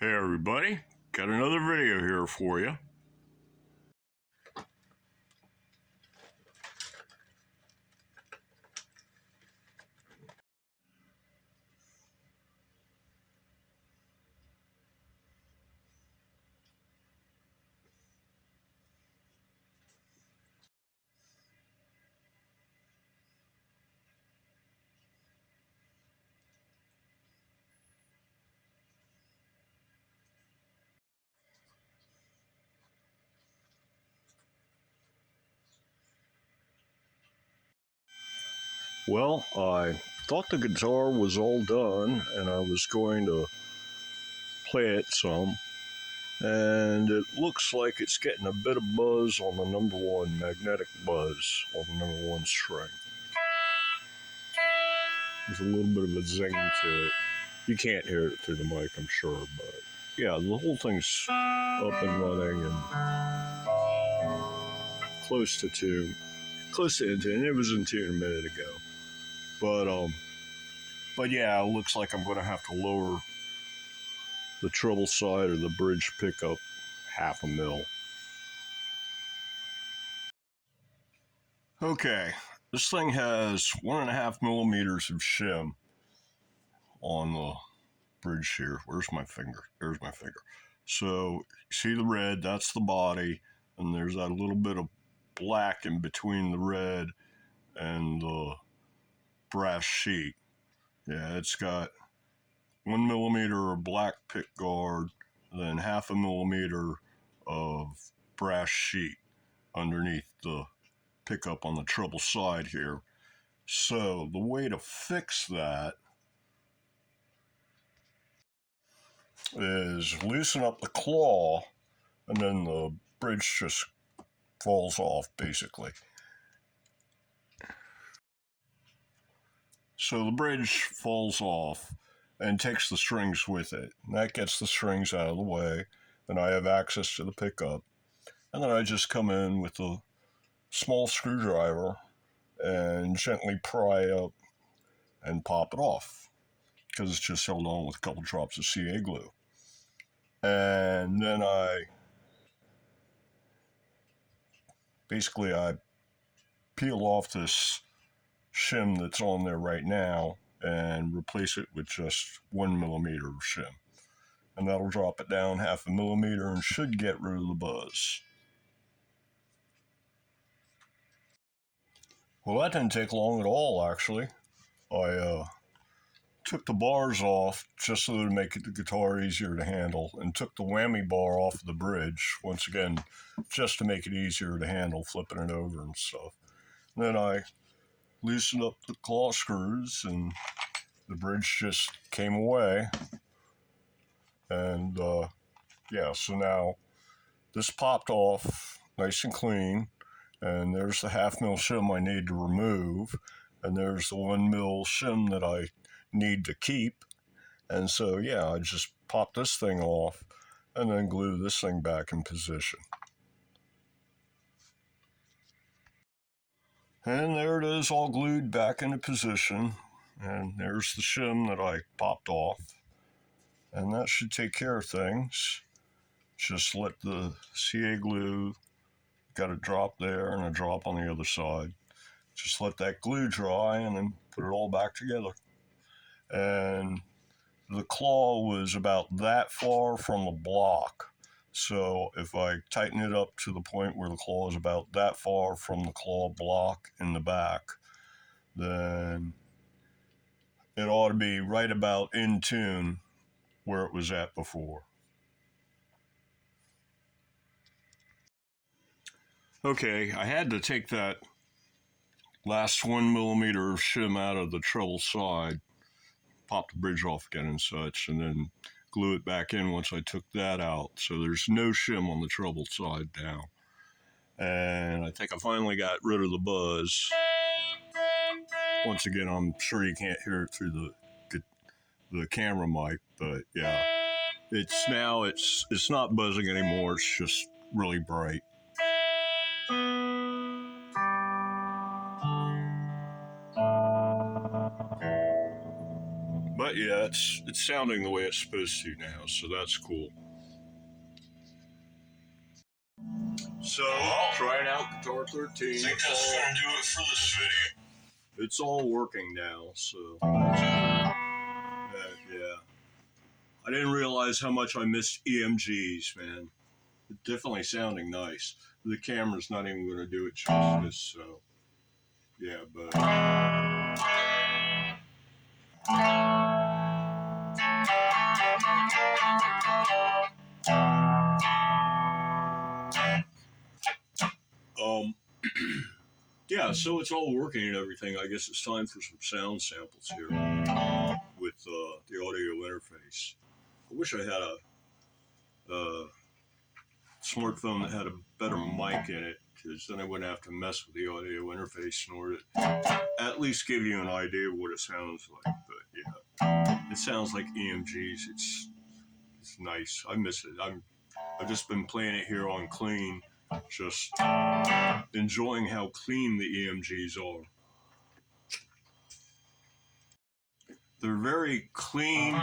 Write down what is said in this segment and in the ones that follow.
Hey everybody, got another video here for you. Well, I thought the guitar was all done and I was going to play it some, and it looks like it's getting a bit of buzz on the number one, magnetic buzz on the number one string. There's a little bit of a zing to it. You can't hear it through the mic, I'm sure, but yeah, the whole thing's up and running and close to in tune. It was in tune a minute ago. But yeah, it looks like I'm going to have to lower the treble side of the bridge pickup half a mil. Okay, this thing has 1.5 millimeters of shim on the bridge here. Where's my finger? There's my finger. So, see the red, that's the body, and there's that little bit of black in between the red and the brass sheet. Yeah, it's got 1 millimeter of black pickguard, then 0.5 millimeter of brass sheet underneath the pickup on the treble side here. So the way to fix that is loosen up the claw, and then the bridge just falls off basically. So the bridge falls off and takes the strings with it. And that gets the strings out of the way, and I have access to the pickup. And then I just come in with a small screwdriver and gently pry up and pop it off, because it's just held on with a couple drops of CA glue. And then I peel off this shim that's on there right now and replace it with just 1 millimeter of shim. And that'll drop it down 0.5 millimeter and should get rid of the buzz. Well, that didn't take long at all, actually. I took the bars off just so to make the guitar easier to handle, and took the whammy bar off of the bridge, once again, just to make it easier to handle, flipping it over and stuff. And then I loosened up the claw screws, and the bridge just came away. And yeah, so now this popped off nice and clean, and there's the 0.5 mil shim I need to remove, and there's the 1 mil shim that I need to keep. And so yeah, I just pop this thing off and then glue this thing back in position. And there it is, all glued back into position. And there's the shim that I popped off. And that should take care of things. Just let the CA glue, got a drop there and a drop on the other side. Just let that glue dry and then put it all back together. And the claw was about that far from the block. So if I tighten it up to the point where the claw is about that far from the claw block in the back, then it ought to be right about in tune where it was at before. Okay, I had to take that last 1 millimeter of shim out of the treble side, pop the bridge off again and such, and then glue it back in once I took that out. So there's no shim on the treble side now. And I think I finally got rid of the buzz. Once again, I'm sure you can't hear it through the camera mic, but yeah, it's not buzzing anymore. It's just really bright. But yeah, it's sounding the way it's supposed to now, so that's cool. So, trying out Guitar 13. I think that's going to do it for this video. It's all working now, so yeah. I didn't realize how much I missed EMGs, man. It's definitely sounding nice. The camera's not even going to do it justice, so yeah, but yeah, so it's all working and everything. I guess it's time for some sound samples here with the audio interface. I wish I had a smartphone that had a better mic in it, because then I wouldn't have to mess with the audio interface in order to at least give you an idea of what it sounds like. But yeah, it sounds like EMGs. It's nice. I miss it. I've just been playing it here on clean, just enjoying how clean the EMGs are. They're very clean,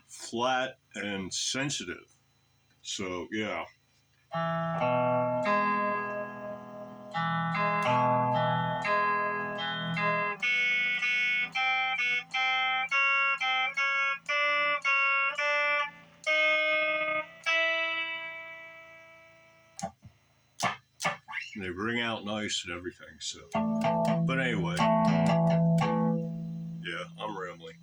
flat, and sensitive. So yeah. They ring out nice and everything, so. But anyway, yeah, I'm rambling.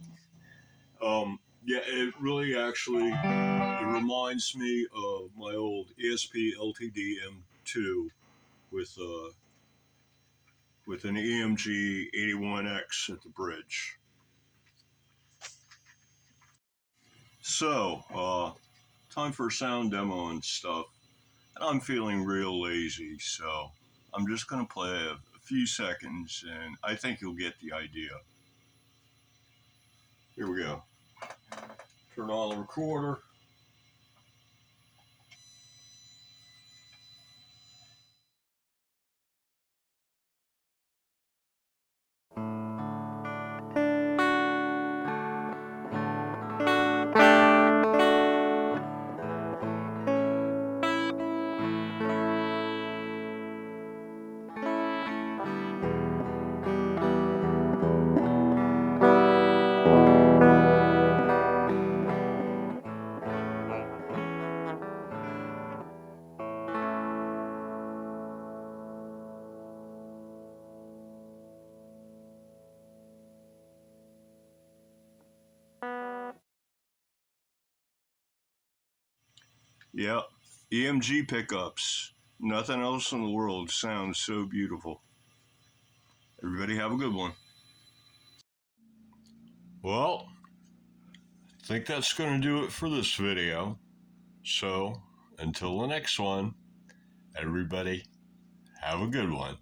Yeah, it really actually, it reminds me of my old ESP LTD M2 with an EMG 81X at the bridge. So, time for a sound demo and stuff. And I'm feeling real lazy, so I'm just going to play a few seconds, and I think you'll get the idea. Here we go. Turn on the recorder. Yep, EMG pickups. Nothing else in the world sounds so beautiful. Everybody have a good one. Well, I think that's going to do it for this video. So, until the next one, everybody have a good one.